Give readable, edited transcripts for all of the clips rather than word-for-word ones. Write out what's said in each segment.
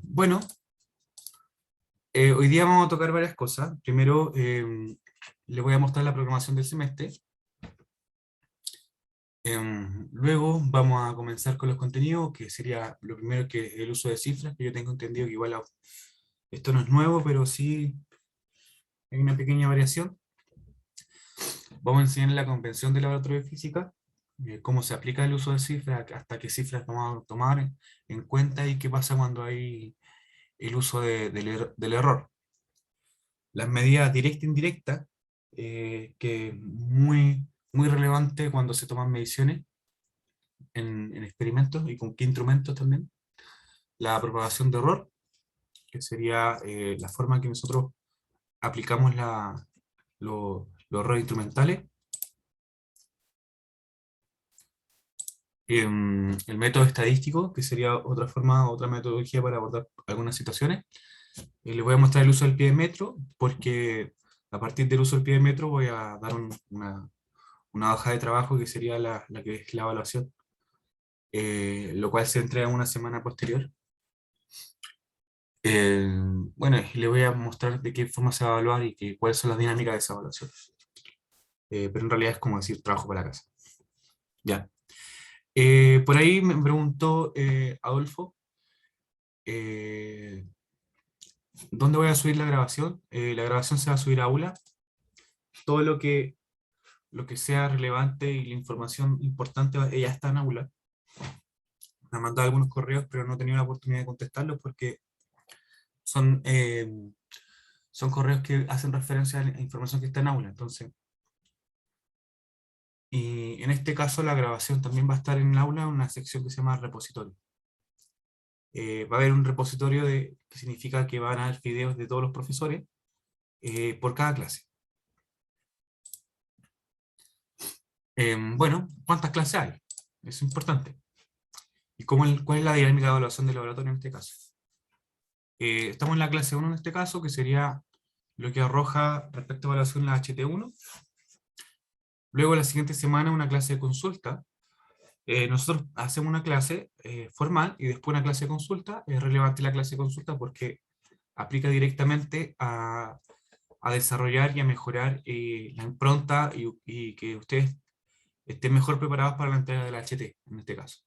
Bueno, hoy día vamos a tocar varias cosas. Primero, les voy a mostrar la programación del semestre. Luego vamos a comenzar con los contenidos, que sería lo primero, que el uso de cifras, que yo tengo entendido que igual esto no es nuevo, pero sí hay una pequeña variación. Vamos a enseñar la convención del laboratorio de física, cómo se aplica el uso de cifras, hasta qué cifras vamos a tomar en cuenta y qué pasa cuando hay el uso del error. Las medidas directa e indirecta, que es muy relevante cuando se toman mediciones en experimentos y con qué instrumentos también. La propagación de error, que sería la forma en que nosotros aplicamos los errores instrumentales. El método estadístico, que sería otra forma, otra metodología para abordar algunas situaciones. Les voy a mostrar el uso del pie de metro, porque a partir del uso del pie de metro voy a dar una hoja de trabajo que sería la que es la evaluación, lo cual se entrega una semana posterior. Eh, bueno, y le voy a mostrar de qué forma se va a evaluar y cuáles son las dinámicas de esa evaluación. Pero en realidad es como decir trabajo para la casa. Ya. Por ahí me preguntó Adolfo, eh, ¿dónde voy a subir la grabación? La grabación se va a subir a Aula. Todo lo que sea relevante y la información importante ya está en Aula. Me han mandado algunos correos, pero no he tenido la oportunidad de contestarlos porque son, son correos que hacen referencia a la información que está en Aula. Entonces, y en este caso la grabación también va a estar en el aula en una sección que se llama repositorio. Va a haber un repositorio que significa que van a haber videos de todos los profesores por cada clase. Bueno, ¿cuántas clases hay? Es importante. ¿Y cuál es la dinámica de evaluación del laboratorio en este caso? Estamos en la clase 1 en este caso, que sería lo que arroja respecto a evaluación la HT1. Luego la siguiente semana una clase de consulta. Nosotros hacemos una clase formal y después una clase de consulta. Es relevante la clase de consulta porque aplica directamente a desarrollar y a mejorar la impronta y que ustedes estén mejor preparados para la entrega del HT, en este caso.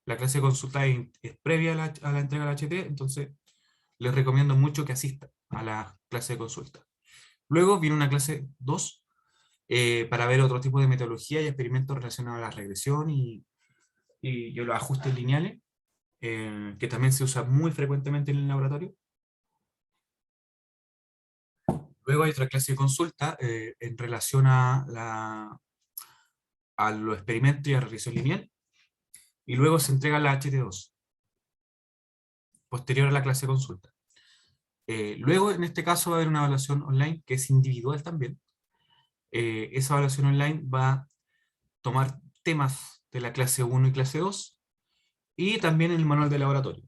La clase de consulta es previa a la entrega del HT, entonces les recomiendo mucho que asistan a la clase de consulta. Luego viene una clase 2 para ver otro tipo de metodología y experimentos relacionados a la regresión y los ajustes lineales, que también se usa muy frecuentemente en el laboratorio. Luego hay otra clase de consulta en relación a los experimentos y a la regresión lineal, y luego se entrega la HT2, posterior a la clase de consulta. Luego, en este caso, va a haber una evaluación online que es individual también. Esa evaluación online va a tomar temas de la clase 1 y clase 2, y también el manual de laboratorio.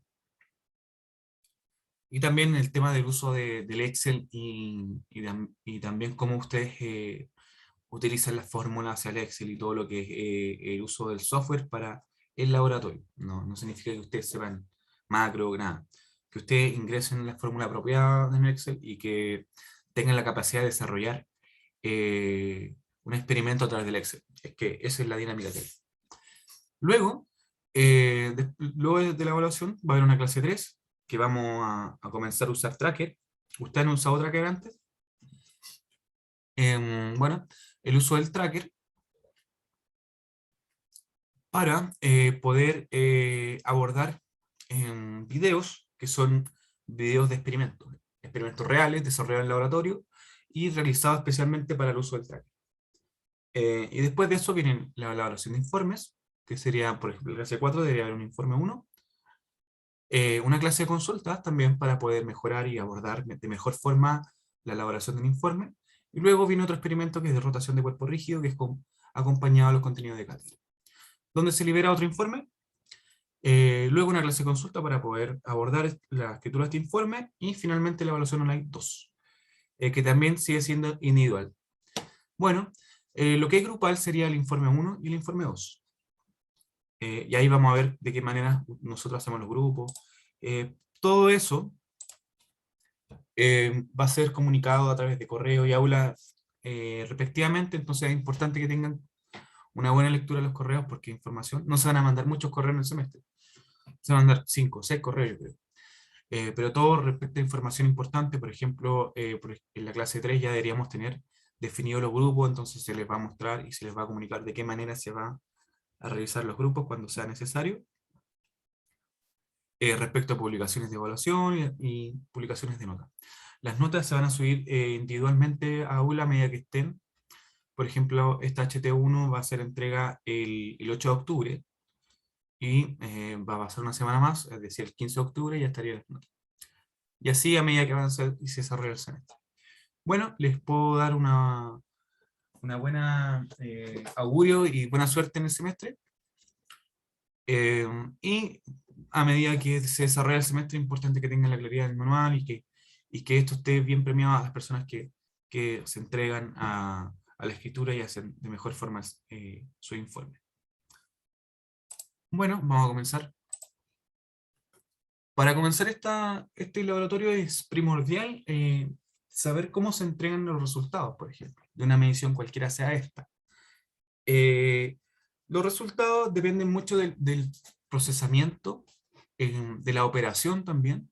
Y también el tema del uso del Excel y también cómo ustedes utilizan las fórmulas hacia el Excel y todo lo que es el uso del software para el laboratorio. No significa que ustedes sepan macro, nada. Que ustedes ingresen la fórmula apropiada en Excel y que tengan la capacidad de desarrollar un experimento a través del Excel. Es que esa es la dinámica que hay. Luego, luego de la evaluación va a haber una clase 3 que vamos a comenzar a usar Tracker. ¿Ustedes han usado Tracker antes? Bueno, el uso del Tracker para poder abordar videos que son videos de experimentos reales desarrollados en el laboratorio y realizados especialmente para el uso del Tracker. Y después de eso viene la elaboración de informes, que sería, por ejemplo, la clase 4 debería haber un informe 1, una clase de consultas también para poder mejorar y abordar de mejor forma la elaboración del informe, y luego viene otro experimento que es de rotación de cuerpo rígido, que es acompañado a los contenidos de cátedra, donde se libera otro informe, luego una clase de consulta para poder abordar la escritura de este informe, y finalmente la evaluación online 2, que también sigue siendo individual. Bueno, lo que es grupal sería el informe 1 y el informe 2. Y ahí vamos a ver de qué manera nosotros hacemos los grupos. todo eso va a ser comunicado a través de correo y aula respectivamente, entonces es importante que tengan una buena lectura de los correos porque información, no se van a mandar muchos correos en el semestre, se van a mandar 5 o 6 correos, yo creo. Pero todo respecto a información importante, por ejemplo, en la clase 3 ya deberíamos tener definidos los grupos, entonces se les va a mostrar y se les va a comunicar de qué manera se va a revisar los grupos cuando sea necesario. Respecto a publicaciones de evaluación y publicaciones de notas. Las notas se van a subir individualmente a aula a medida que estén. Por ejemplo, esta HT1 va a ser entrega el 8 de octubre y va a pasar una semana más, es decir, el 15 de octubre ya estaría las notas. Y así a medida que avanza y se desarrolla el semestre. Bueno, les puedo dar una buena augurio y buena suerte en el semestre. Y a medida que se desarrolla el semestre, es importante que tengan la claridad del manual y que esto esté bien premiado a las personas que se entregan a la escritura y hacen de mejor forma su informe. Bueno, vamos a comenzar. Para comenzar este laboratorio es primordial saber cómo se entregan los resultados, por ejemplo, de una medición cualquiera sea esta. Los resultados dependen mucho del procesamiento, de la operación también,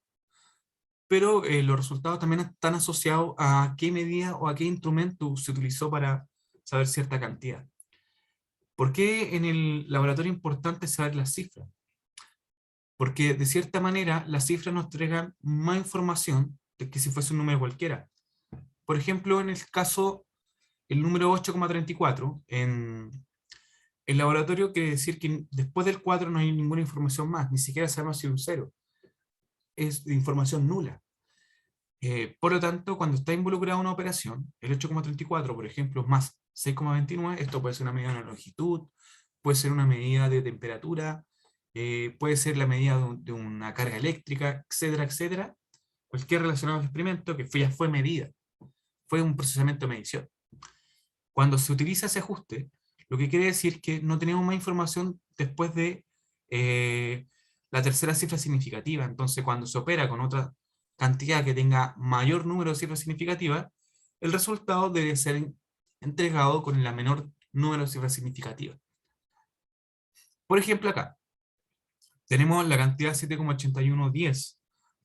pero los resultados también están asociados a qué medida o a qué instrumento se utilizó para saber cierta cantidad. ¿Por qué en el laboratorio es importante saber las cifras? Porque de cierta manera las cifras nos entregan más información de que si fuese un número cualquiera. Por ejemplo, en el caso, el número 8,34, en el laboratorio quiere decir que después del 4 no hay ninguna información más, ni siquiera sabemos si es un 0. Es información nula. Por lo tanto, cuando está involucrada una operación, el 8,34, por ejemplo, más 6,29, esto puede ser una medida de la longitud, puede ser una medida de temperatura, puede ser la medida de una carga eléctrica, etcétera, etcétera. Cualquier relacionado al experimento que ya fue medida, fue un procesamiento de medición. Cuando se utiliza ese ajuste, lo que quiere decir que no tenemos más información después de la tercera cifra significativa. Entonces, cuando se opera con otra cantidad que tenga mayor número de cifras significativas, el resultado debe ser entregado con el menor número de cifras significativas. Por ejemplo, acá tenemos la cantidad 7,8110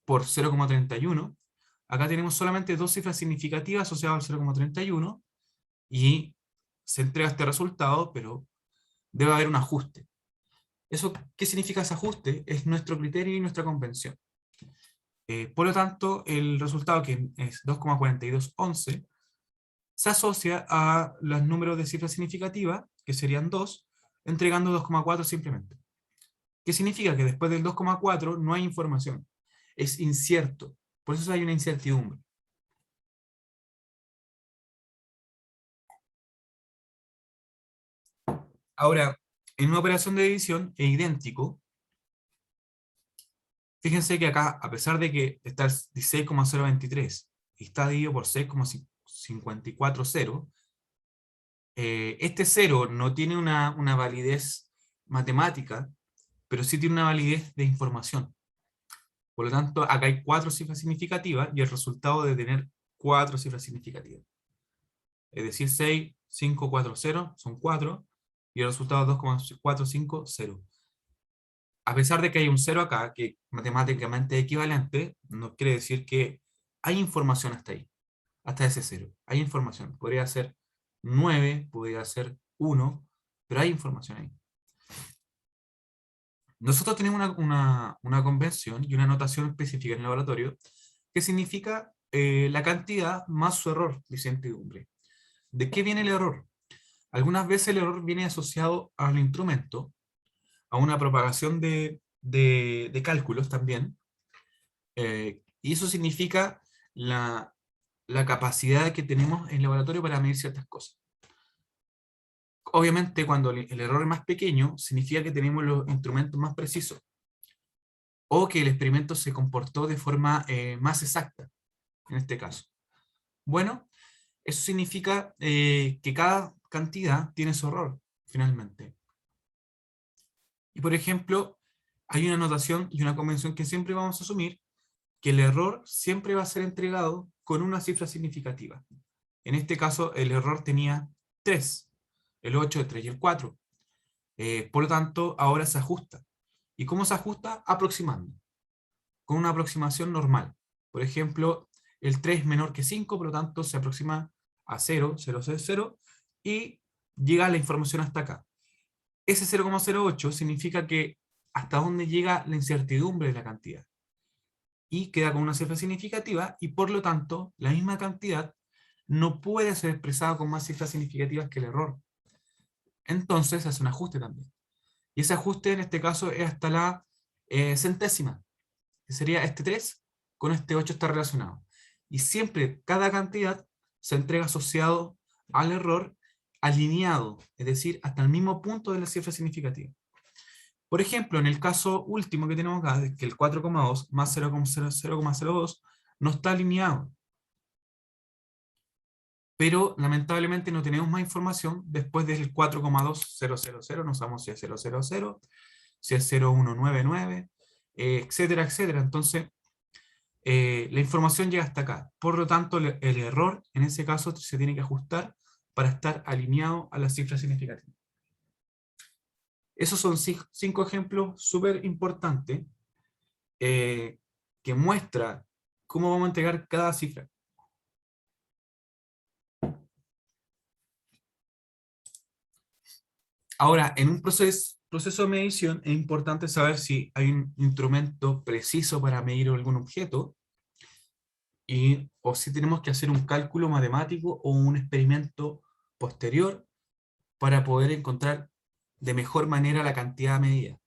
por 0,31. Acá tenemos solamente dos cifras significativas asociadas al 0,31 y se entrega este resultado, pero debe haber un ajuste. ¿Eso qué significa ese ajuste? Es nuestro criterio y nuestra convención. Por lo tanto, el resultado, que es 2,4211, se asocia a los números de cifras significativas, que serían 2, entregando 2,4 simplemente. ¿Qué significa? Que después del 2,4 no hay información. Es incierto. Por eso hay una incertidumbre. Ahora, en una operación de división es idéntico. Fíjense que acá, a pesar de que está el 16,023 y está dividido por 6,540, este 0 no tiene una validez matemática, pero sí tiene una validez de información. Por lo tanto, acá hay 4 cifras significativas y el resultado de tener 4 cifras significativas. Es decir, 6, 5, 4, 0 son 4 y el resultado es 2,450. A pesar de que hay un 0 acá, que matemáticamente es equivalente, no quiere decir que hay información hasta ahí, hasta ese 0. Hay información. Podría ser 9, podría ser 1, pero hay información ahí. Nosotros tenemos una convención y una notación específica en el laboratorio que significa la cantidad más su error de incertidumbre. ¿De qué viene el error? Algunas veces el error viene asociado al instrumento, a una propagación de cálculos también, y eso significa la capacidad que tenemos en el laboratorio para medir ciertas cosas. Obviamente, cuando el error es más pequeño, significa que tenemos los instrumentos más precisos, o que el experimento se comportó de forma más exacta, en este caso. Bueno, eso significa que cada cantidad tiene su error, finalmente. Y por ejemplo, hay una notación y una convención que siempre vamos a asumir, que el error siempre va a ser entregado con una cifra significativa. En este caso, el error tenía 3, el 8, el 3 y el 4. Por lo tanto, ahora se ajusta. ¿Y cómo se ajusta? Aproximando, con una aproximación normal. Por ejemplo, el 3 es menor que 5, por lo tanto se aproxima a 0, 0, 0, 0, y llega la información hasta acá. Ese 0,08 significa que hasta dónde llega la incertidumbre de la cantidad. Y queda con una cifra significativa, y por lo tanto, la misma cantidad no puede ser expresada con más cifras significativas que el error. Entonces se hace un ajuste también. Y ese ajuste en este caso es hasta la centésima, que sería este 3 con este 8 está relacionado. Y siempre cada cantidad se entrega asociado al error alineado, es decir, hasta el mismo punto de la cifra significativa. Por ejemplo, en el caso último que tenemos acá, que el 4,2 más 0,02 no está alineado. Pero lamentablemente no tenemos más información después del 4,2000, no sabemos si es 000, si es 0199, etcétera, etcétera. Entonces, la información llega hasta acá. Por lo tanto, el error en ese caso se tiene que ajustar para estar alineado a la cifra significativa. Esos son 5 ejemplos súper importantes que muestran cómo vamos a entregar cada cifra. Ahora, en un proceso de medición es importante saber si hay un instrumento preciso para medir algún objeto o si tenemos que hacer un cálculo matemático o un experimento posterior para poder encontrar de mejor manera la cantidad medida.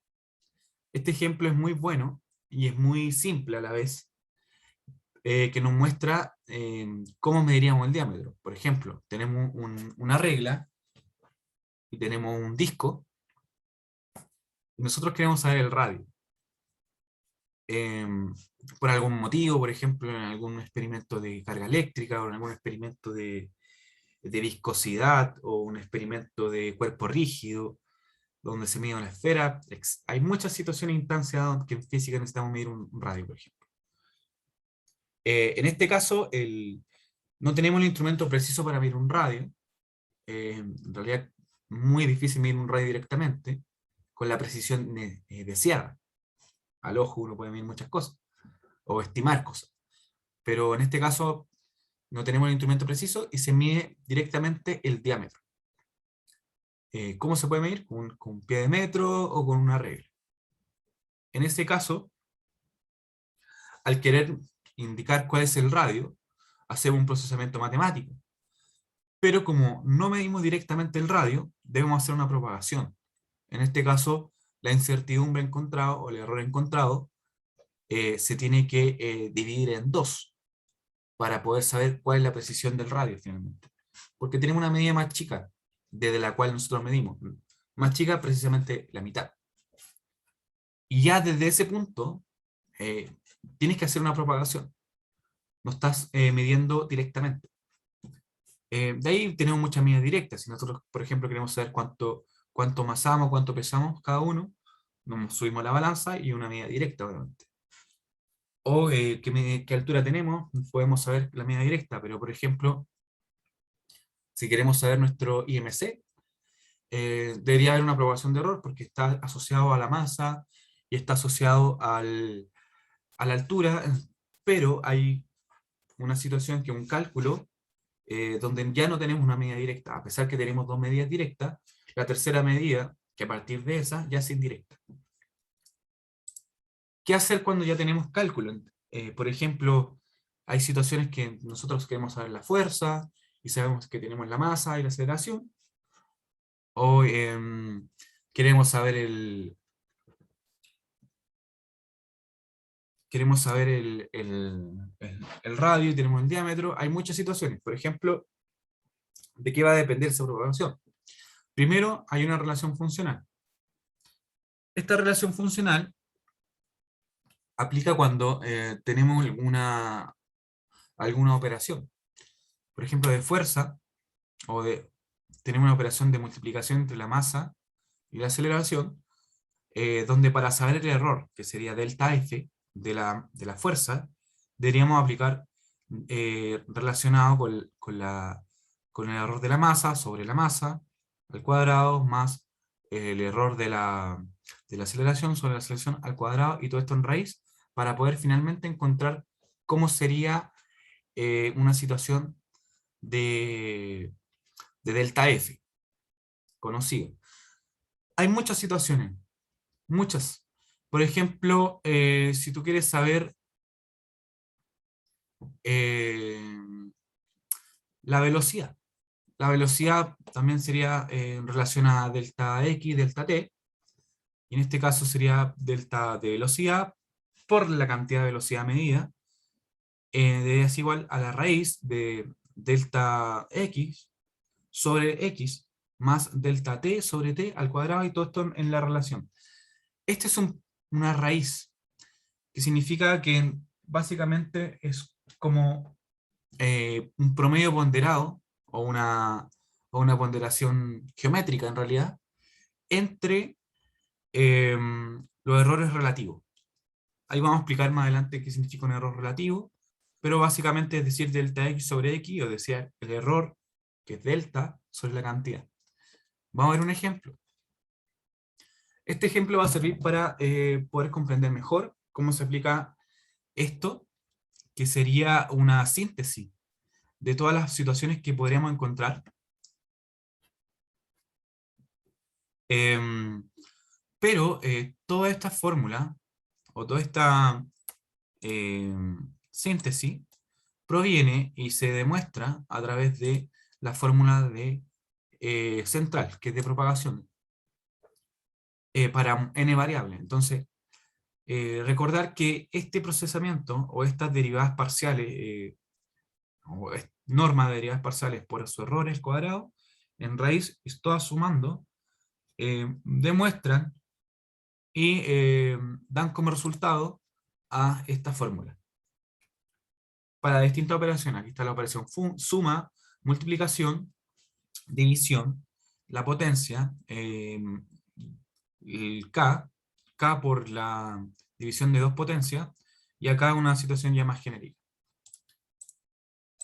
Este ejemplo es muy bueno y es muy simple a la vez, que nos muestra cómo mediríamos el diámetro. Por ejemplo, tenemos una regla y tenemos un disco y nosotros queremos saber el radio. Por algún motivo, por ejemplo, en algún experimento de carga eléctrica o en algún experimento de viscosidad o un experimento de cuerpo rígido, donde se mide una esfera. Hay muchas situaciones e instancias que en física necesitamos medir un radio, por ejemplo. En este caso, no tenemos el instrumento preciso para medir un radio. En realidad, muy difícil medir un radio directamente, con la precisión deseada. Al ojo uno puede medir muchas cosas, o estimar cosas. Pero en este caso, no tenemos el instrumento preciso y se mide directamente el diámetro. ¿Cómo se puede medir? Con un pie de metro o con una regla. En este caso, al querer indicar cuál es el radio, hacemos un procesamiento matemático. Pero como no medimos directamente el radio, debemos hacer una propagación. En este caso, la incertidumbre encontrada o el error encontrado se tiene que dividir en 2 para poder saber cuál es la precisión del radio finalmente. Porque tenemos una medida más chica desde la cual nosotros medimos. Más chica, precisamente la mitad. Y ya desde ese punto, tienes que hacer una propagación. No estás midiendo directamente. De ahí tenemos muchas medidas directas. Si nosotros, por ejemplo, queremos saber cuánto masamos, cuánto pesamos cada uno, nos subimos la balanza y una medida directa, obviamente. O qué altura tenemos, podemos saber la medida directa, pero por ejemplo, si queremos saber nuestro IMC, debería haber una proporción de error porque está asociado a la masa y está asociado a la altura, pero hay una situación que un cálculo donde ya no tenemos una medida directa, a pesar que tenemos 2 medidas directas, la tercera medida, que a partir de esa ya es indirecta. ¿Qué hacer cuando ya tenemos cálculo? Por ejemplo, hay situaciones que nosotros queremos saber la fuerza y sabemos que tenemos la masa y la aceleración, o queremos saber el radio y tenemos el diámetro. Hay muchas situaciones. Por ejemplo, ¿de qué va a depender esa propagación? Primero, hay una relación funcional. Esta relación funcional aplica cuando tenemos alguna operación. Por ejemplo, de fuerza, tenemos una operación de multiplicación entre la masa y la aceleración, donde para saber el error, que sería delta F de la fuerza, deberíamos aplicar relacionado con el error de la masa sobre la masa al cuadrado más el error de la aceleración sobre la aceleración al cuadrado y todo esto en raíz para poder finalmente encontrar cómo sería una situación de delta F conocido. Hay muchas situaciones, muchas. Por ejemplo, si tú quieres saber eh, la velocidad. La velocidad también sería en relación a delta X, delta T, y en este caso sería delta de velocidad por la cantidad de velocidad medida, es igual a la raíz de delta X sobre X más delta T sobre T al cuadrado y todo esto en la relación. Este es una raíz, que significa que básicamente es como un promedio ponderado o una ponderación geométrica en realidad entre los errores relativos. Ahí vamos a explicar más adelante qué significa un error relativo, pero básicamente es decir delta x sobre x, o decir el error que es delta sobre la cantidad. Vamos a ver un ejemplo. Este ejemplo va a servir para poder comprender mejor cómo se aplica esto, que sería una síntesis de todas las situaciones que podríamos encontrar. Em, pero toda esta fórmula o toda esta síntesis proviene y se demuestra a través de la fórmula de central, que es de propagación, para n variable. Entonces, recordar que este procesamiento o estas derivadas parciales, norma de derivadas parciales por su error al cuadrado, en raíz, todas sumando, demuestran y dan como resultado a esta fórmula. Para distintas operaciones, aquí está la operación suma, multiplicación, división, la potencia, el K por la división de dos potencias, y acá una situación ya más genérica.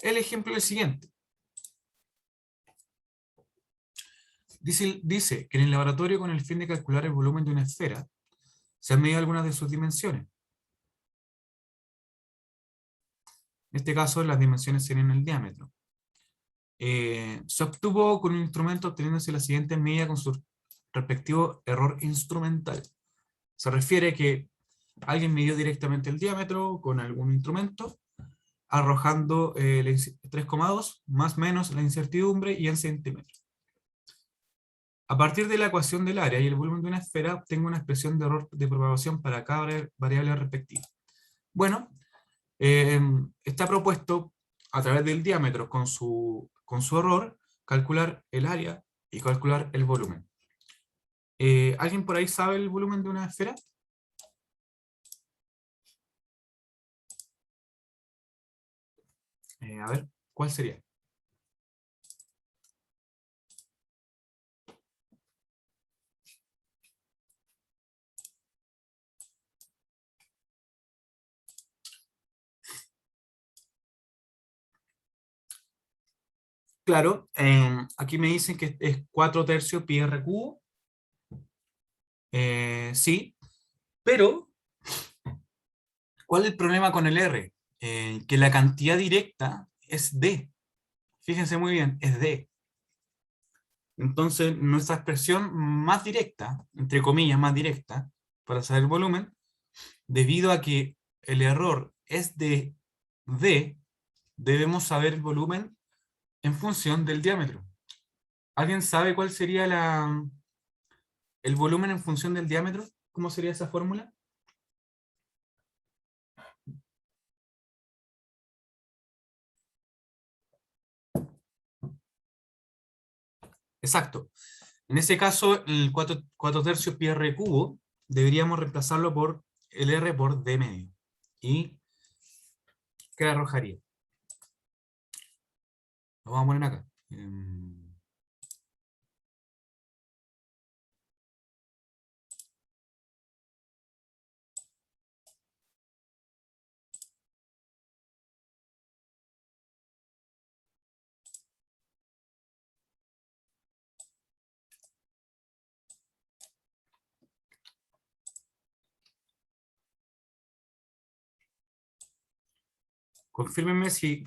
El ejemplo es el siguiente. Dice que en el laboratorio, con el fin de calcular el volumen de una esfera, se han medido algunas de sus dimensiones. En este caso, las dimensiones serían el diámetro. Se obtuvo con un instrumento obteniéndose la siguiente medida con su respectivo error instrumental. Se refiere que alguien midió directamente el diámetro con algún instrumento, arrojando 3,2 más menos la incertidumbre y en centímetros. A partir de la ecuación del área y el volumen de una esfera, obtengo una expresión de error de propagación para cada variable respectiva. Bueno, está propuesto a través del diámetro con su error, calcular el área y calcular el volumen. ¿Alguien por ahí sabe el volumen de una esfera? A ver, ¿cuál sería? Claro, aquí me dicen que es 4 tercios pi r cubo. Sí, pero ¿cuál es el problema con el r? Que la cantidad directa es d. Fíjense muy bien, es d. Entonces, nuestra expresión más directa, entre comillas, más directa, para saber el volumen, debido a que el error es de d, debemos saber el volumen en función del diámetro. ¿Alguien sabe cuál sería el volumen en función del diámetro? ¿Cómo sería esa fórmula? Exacto. En ese caso, el 4 tercios pi r cubo deberíamos reemplazarlo por el r por d medio. ¿Y qué arrojaría? Lo vamos a poner acá. confírmenme si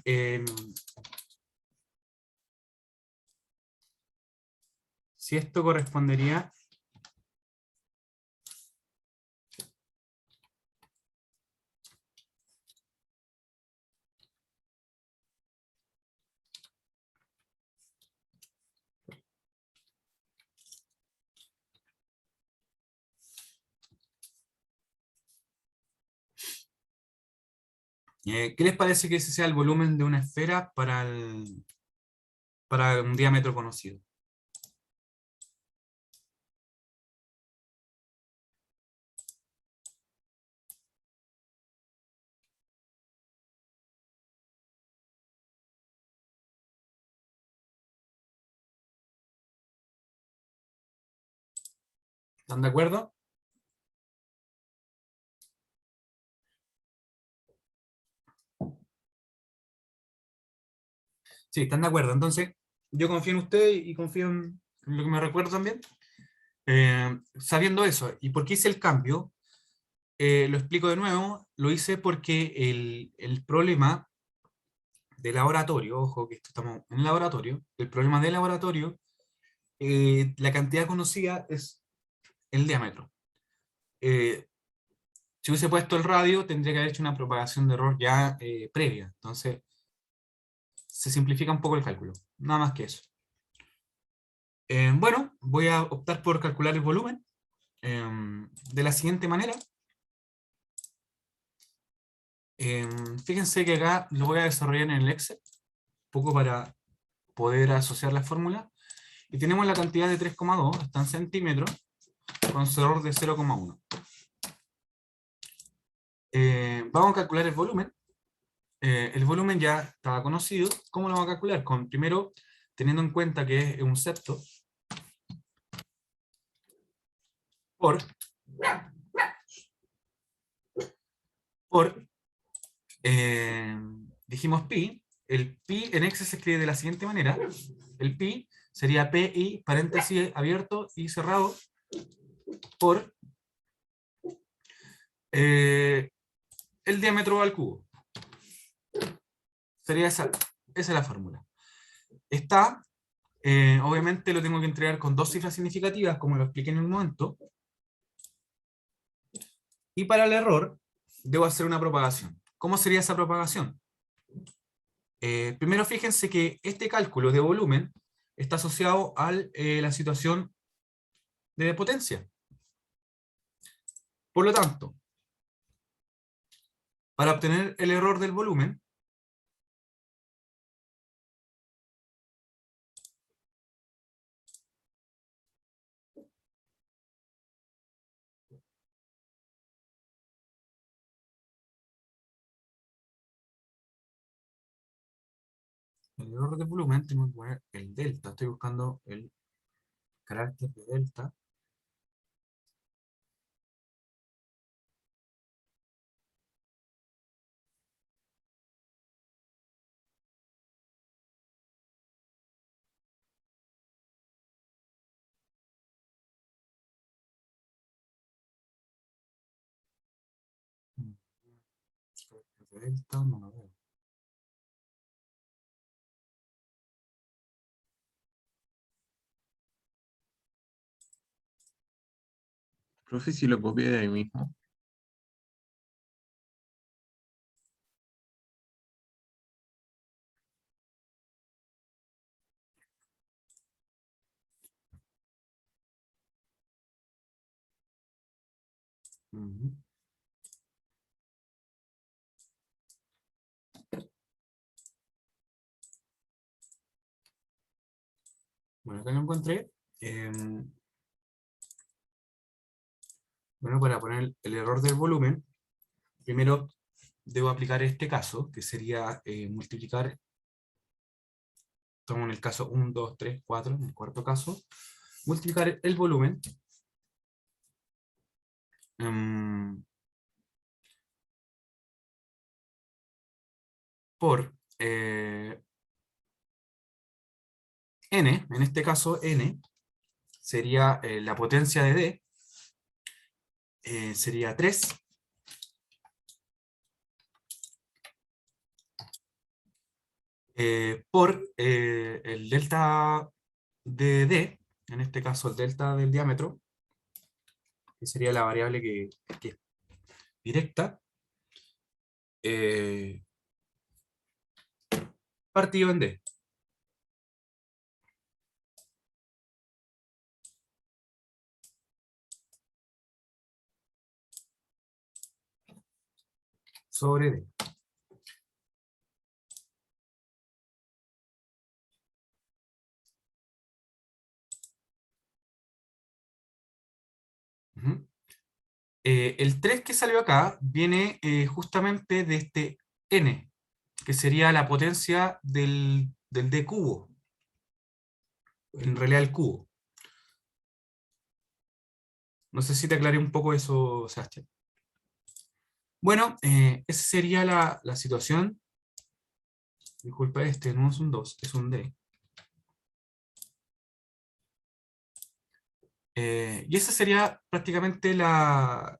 esto correspondería ¿qué les parece que ese sea el volumen de una esfera para un diámetro conocido? ¿Están de acuerdo? Sí, están de acuerdo. Entonces, yo confío en usted y confío en lo que me recuerdo también. Sabiendo eso, ¿y por qué hice el cambio? Lo explico de nuevo. Lo hice porque el problema de laboratorio, ojo que estamos en laboratorio, el problema de laboratorio, la cantidad conocida es el diámetro. Si hubiese puesto el radio, tendría que haber hecho una propagación de error ya previa. Entonces, se simplifica un poco el cálculo. Nada más que eso. Bueno, voy a optar por calcular el volumen de la siguiente manera. Fíjense que acá lo voy a desarrollar en el Excel, un poco para poder asociar la fórmula. Y tenemos la cantidad de 3,2, está en centímetros, con su error de 0,1. Vamos a calcular el volumen. El volumen ya estaba conocido. ¿Cómo lo vamos a calcular? Primero, teniendo en cuenta que es un septo por dijimos pi. El pi en Excel se escribe de la siguiente manera. El pi sería pi, paréntesis abierto y cerrado, por el diámetro al cubo. Sería esa es la fórmula. Está, obviamente lo tengo que entregar con dos cifras significativas, como lo expliqué en un momento. Y para el error, debo hacer una propagación. ¿Cómo sería esa propagación? Primero fíjense que este cálculo de volumen está asociado a la situación de potencia. Por lo tanto, para obtener el error del volumen, tengo que poner el delta. Estoy buscando el carácter de delta. Carácter de delta, no lo veo. Profe, si lo copié de ahí mismo. Ujú. Bueno, acá lo encontré. Bueno, para poner el error del volumen, primero debo aplicar este caso, que sería multiplicar, estamos en el caso 1, 2, 3, 4, en el cuarto caso, multiplicar el volumen por n, en este caso n, sería la potencia de D, sería 3, por el delta de D, en este caso el delta del diámetro, que sería la variable que es directa, eh, partido en D. Sobre D. Ujú. El 3 que salió acá viene justamente de este n, que sería la potencia del d cubo, en realidad el cubo. No sé si te aclaré un poco eso, Sebastián. Bueno, esa sería la situación. Disculpa, este no es un 2, es un D. Y esa sería prácticamente la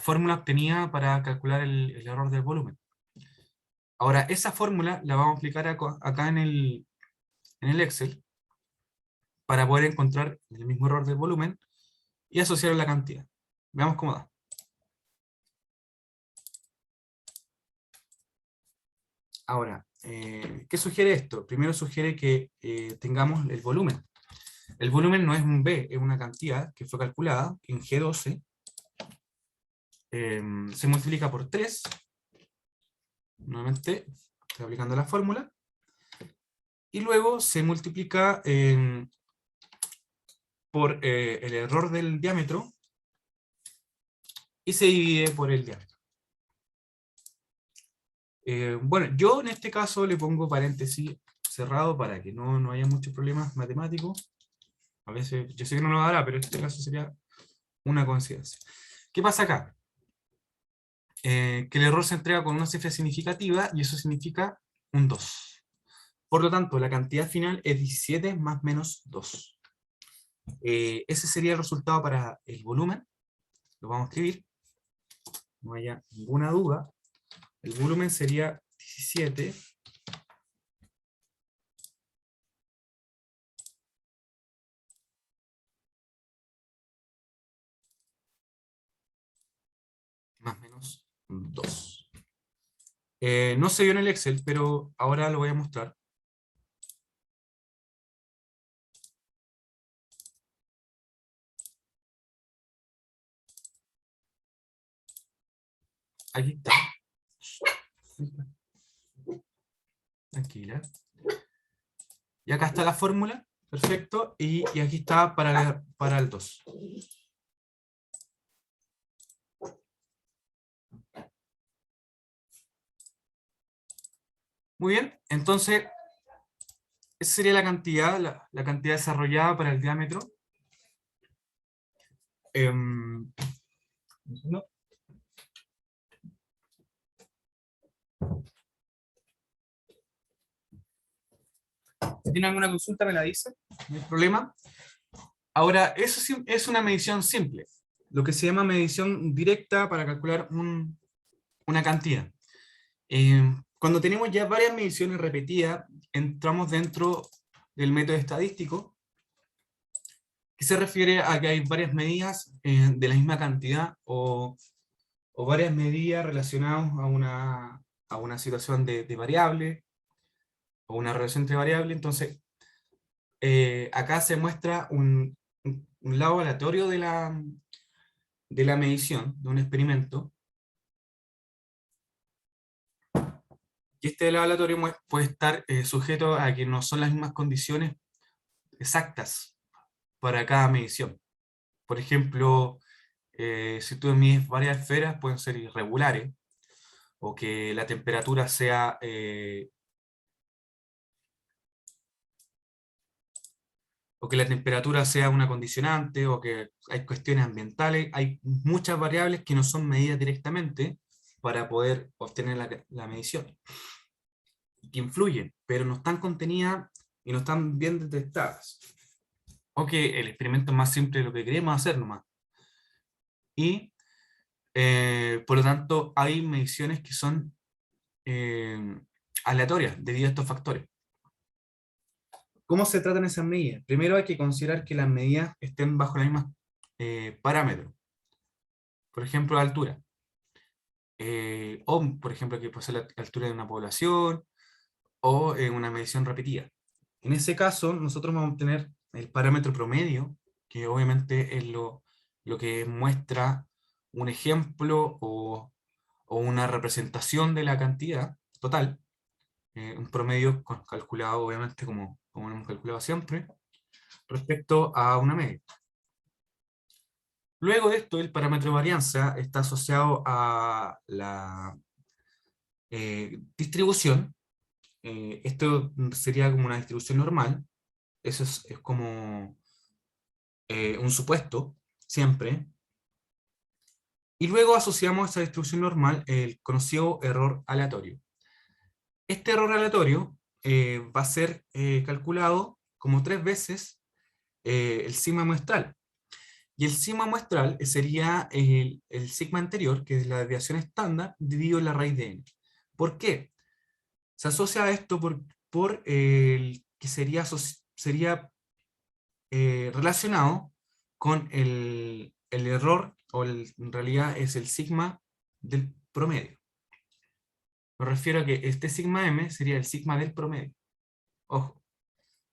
fórmula obtenida para calcular el error del volumen. Ahora, esa fórmula la vamos a aplicar acá en el Excel para poder encontrar el mismo error del volumen y asociar la cantidad. Veamos cómo da. Ahora, ¿qué sugiere esto? Primero sugiere que tengamos el volumen. El volumen no es un B, es una cantidad que fue calculada en G12. Se multiplica por 3. Nuevamente, estoy aplicando la fórmula. Y luego se multiplica por el error del diámetro y se divide por el diámetro. Bueno, yo en este caso le pongo paréntesis cerrado para que no haya muchos problemas matemáticos. A veces, yo sé que no lo dará, pero en este caso sería una coincidencia. ¿Qué pasa acá? Que el error se entrega con una cifra significativa y eso significa un 2. Por lo tanto, la cantidad final es 17 más menos 2. Ese sería el resultado para el volumen. Lo vamos a escribir. No haya ninguna duda. El volumen sería 17 más menos 2. No se vio en el Excel, pero ahora lo voy a mostrar. Aquí está. Tranquila. Y acá está la fórmula. Perfecto. Y aquí está para el 2. Muy bien. Entonces, esa sería la cantidad, la cantidad desarrollada para el diámetro. ¿No? Si tiene alguna consulta, me la dice. No hay problema. Ahora, eso sí es una medición simple. Lo que se llama medición directa para calcular una cantidad. Cuando tenemos ya varias mediciones repetidas, entramos dentro del método estadístico, que se refiere a que hay varias medidas de la misma cantidad o varias medidas relacionadas a una situación de variable o una relación entre variables. Entonces, acá se muestra un lado aleatorio de la medición, de un experimento. Y este lado aleatorio puede estar sujeto a que no son las mismas condiciones exactas para cada medición. Por ejemplo, si tú mides varias esferas, pueden ser irregulares, o que la temperatura sea una condicionante, o que hay cuestiones ambientales. Hay muchas variables que no son medidas directamente para poder obtener la medición, que influyen, pero no están contenidas y no están bien detectadas. O que el experimento es más simple de lo que queremos hacer nomás. Y por lo tanto hay mediciones que son aleatorias debido a estos factores. ¿Cómo se tratan esas medidas? Primero hay que considerar que las medidas estén bajo los mismos parámetros. Por ejemplo, altura. O, por ejemplo, que puede ser la altura de una población, o una medición repetida. En ese caso, nosotros vamos a obtener el parámetro promedio, que obviamente es lo que muestra un ejemplo o una representación de la cantidad total, un promedio calculado obviamente como lo hemos calculado siempre, respecto a una media. Luego de esto, el parámetro de varianza está asociado a la distribución. Esto sería como una distribución normal. Eso es como un supuesto, siempre. Y luego asociamos a esa distribución normal el conocido error aleatorio. Este error aleatorio va a ser calculado como 3 veces el sigma muestral. Y el sigma muestral sería el sigma anterior, que es la desviación estándar, dividido en la raíz de n. ¿Por qué? Se asocia a esto por el que sería relacionado con el error, en realidad es el sigma del promedio. Me refiero a que este sigma m sería el sigma del promedio. Ojo,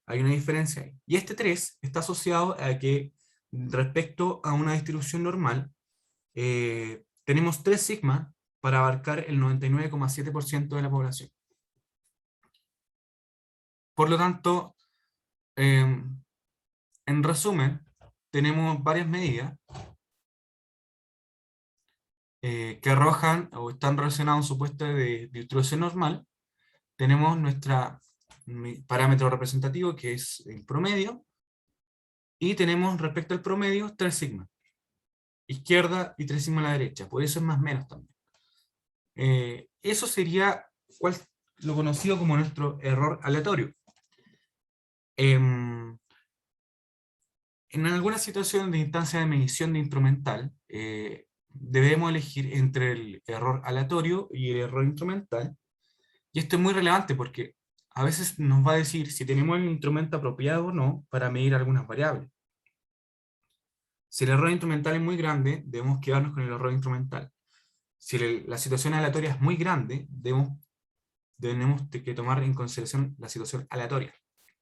hay una diferencia ahí. Y este 3 está asociado a que respecto a una distribución normal, tenemos 3 sigma para abarcar el 99,7% de la población. Por lo tanto, en resumen, tenemos varias medidas que arrojan o están relacionadas a un supuesto de distribución normal. Tenemos nuestro parámetro representativo, que es el promedio, y tenemos respecto al promedio 3 sigma. Izquierda y 3 sigma a la derecha, por eso es más menos también. Eso sería lo conocido como nuestro error aleatorio. En algunas situaciones de instancia de medición de instrumental, debemos elegir entre el error aleatorio y el error instrumental, y esto es muy relevante porque a veces nos va a decir si tenemos el instrumento apropiado o no para medir algunas variables. Si el error instrumental es muy grande, debemos quedarnos con el error instrumental. Si la situación aleatoria es muy grande, tenemos que tomar en consideración la situación aleatoria.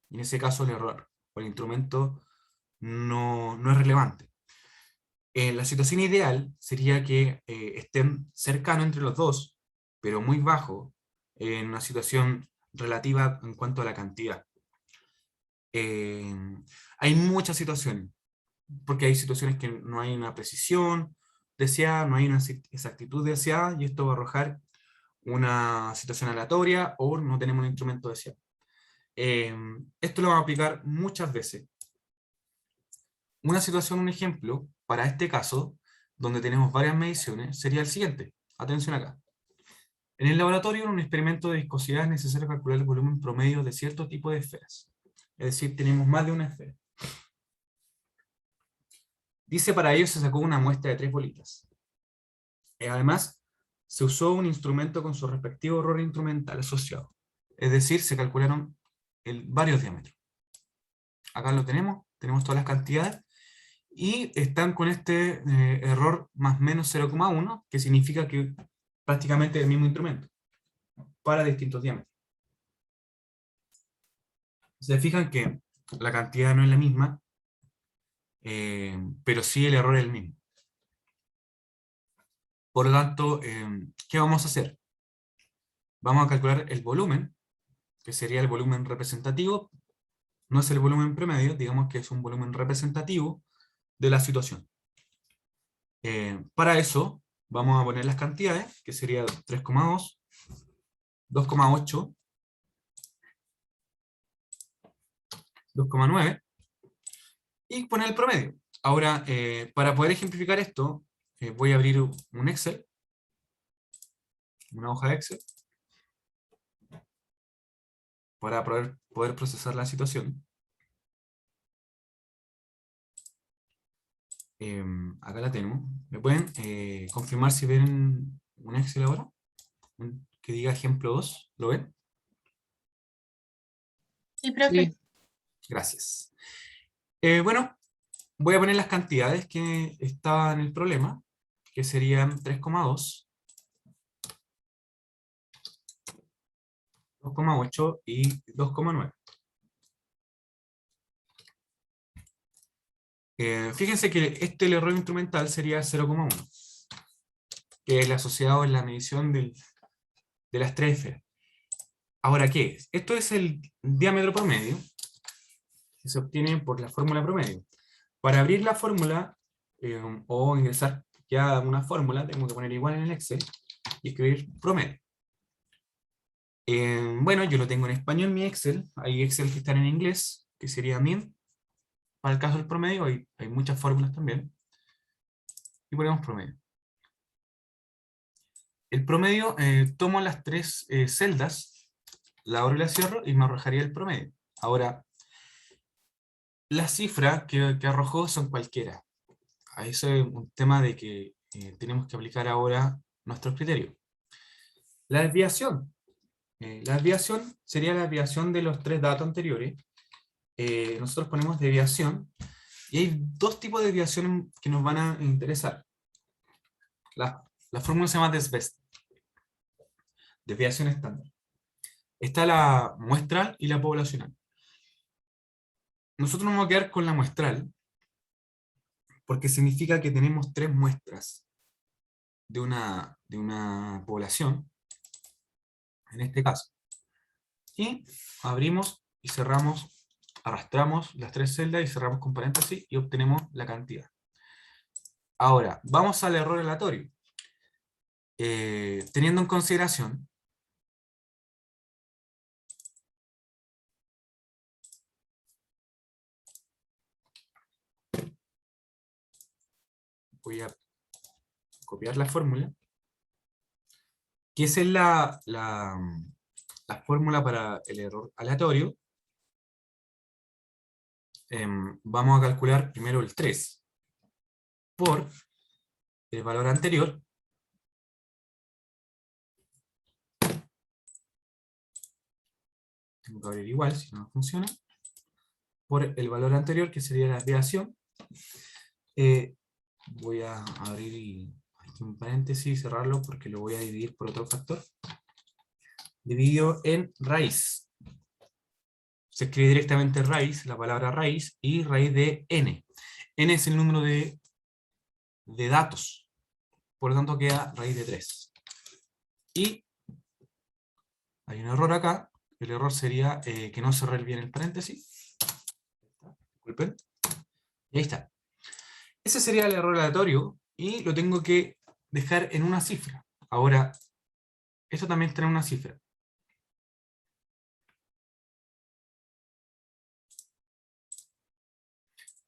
En ese caso el error o el instrumento no es relevante. La situación ideal sería que estén cercanos entre los dos, pero muy bajo en una situación relativa en cuanto a la cantidad. Hay muchas situaciones, porque hay situaciones que no hay una precisión deseada, no hay una exactitud deseada, y esto va a arrojar una situación aleatoria o no tenemos un instrumento deseado. Esto lo vamos a aplicar muchas veces. Una situación, un ejemplo, para este caso, donde tenemos varias mediciones, sería el siguiente. Atención acá. En el laboratorio, en un experimento de viscosidad, es necesario calcular el volumen promedio de cierto tipo de esferas. Es decir, tenemos más de una esfera. Dice, para ello se sacó una muestra de 3 bolitas. Además, se usó un instrumento con su respectivo error instrumental asociado. Es decir, se calcularon varios diámetros. Acá lo tenemos todas las cantidades, y están con este error más menos 0,1, que significa que prácticamente es el mismo instrumento, para distintos diámetros. Se fijan que la cantidad no es la misma, pero sí el error es el mismo. Por lo tanto, ¿qué vamos a hacer? Vamos a calcular el volumen, que sería el volumen representativo. No es el volumen promedio, digamos que es un volumen representativo de la situación. Para eso, vamos a poner las cantidades, que sería 3,2, 2,8, 2,9, y poner el promedio. Ahora, para poder ejemplificar esto, voy a abrir un Excel, una hoja de Excel, para poder procesar la situación. Acá la tenemos. ¿Me pueden confirmar si ven un Excel ahora? Que diga ejemplo 2, ¿lo ven? Sí, profe. Sí. Gracias. Bueno, voy a poner las cantidades que estaban en el problema, que serían 3,2, 2,8 y 2,9. Fíjense que el error instrumental sería 0,1, que es el asociado en la medición de las tres esferas. Ahora, ¿qué es? Esto es el diámetro promedio, que se obtiene por la fórmula promedio. Para abrir la fórmula, o ingresar ya una fórmula, tengo que poner igual en el Excel y escribir promedio. Bueno, yo lo tengo en español mi Excel, hay Excel que están en inglés, que sería min. Para el caso del promedio hay muchas fórmulas también. Y ponemos promedio. El promedio, tomo las tres celdas, la abro y la cierro y me arrojaría el promedio. Ahora, las cifras que arrojó son cualquiera. A eso es un tema de que tenemos que aplicar ahora nuestros criterios. La desviación. La desviación sería la desviación de los tres datos anteriores. Nosotros ponemos desviación y hay dos tipos de desviación que nos van a interesar. La fórmula se llama desbest, desviación estándar. Está la muestral y la poblacional. Nosotros nos vamos a quedar con la muestral porque significa que tenemos tres muestras de una población, en este caso. Y abrimos y cerramos, arrastramos las tres celdas y cerramos con paréntesis y obtenemos la cantidad. Ahora, vamos al error aleatorio. Teniendo en consideración voy a copiar la fórmula, que esa es la fórmula para el error aleatorio. Vamos a calcular primero el 3 por el valor anterior, tengo que abrir igual, si no funciona, por el valor anterior, que sería la desviación. Voy a abrir aquí un paréntesis y cerrarlo porque lo voy a dividir por otro factor. Dividido en raíz. Se escribe directamente raíz, la palabra raíz, y raíz de n. N es el número de datos. Por lo tanto queda raíz de 3. Y hay un error acá. El error sería que no cerré bien el paréntesis. Disculpen. Y ahí está. Ese sería el error aleatorio y lo tengo que dejar en una cifra. Ahora, esto también trae una cifra.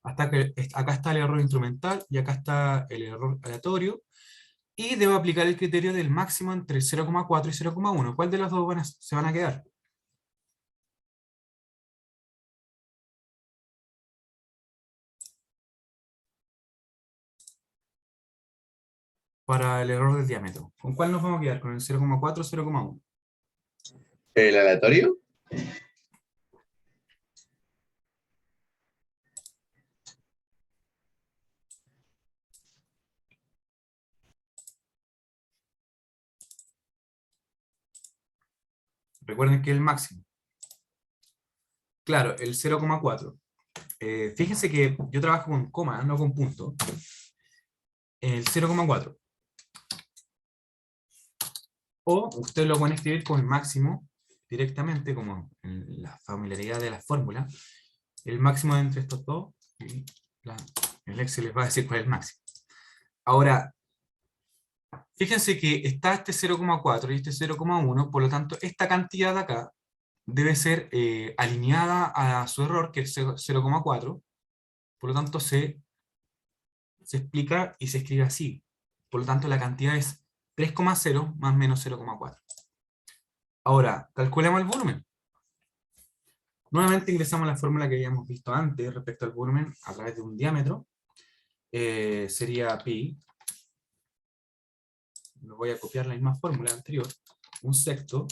Hasta que, acá está el error instrumental y acá está el error aleatorio. Y debo aplicar el criterio del máximo entre 0,4 y 0,1. ¿Cuál de los dos se van a quedar? Para el error del diámetro. ¿Con cuál nos vamos a quedar? ¿Con el 0,4 o 0,1? ¿El aleatorio? Recuerden que es el máximo. Claro, el 0,4. Fíjense que yo trabajo con coma, no con punto. El 0,4. O usted lo puede escribir con el máximo directamente, como en la familiaridad de la fórmula. El máximo entre estos dos. Y el Excel les va a decir cuál es el máximo. Ahora, fíjense que está este 0,4 y este 0,1, por lo tanto, esta cantidad de acá debe ser alineada a su error, que es 0,4, por lo tanto se explica y se escribe así. Por lo tanto, la cantidad es 3,0 más menos 0,4. Ahora, calculamos el volumen. Nuevamente ingresamos la fórmula que habíamos visto antes respecto al volumen a través de un diámetro. Sería pi. Me voy a copiar la misma fórmula anterior. Un sexto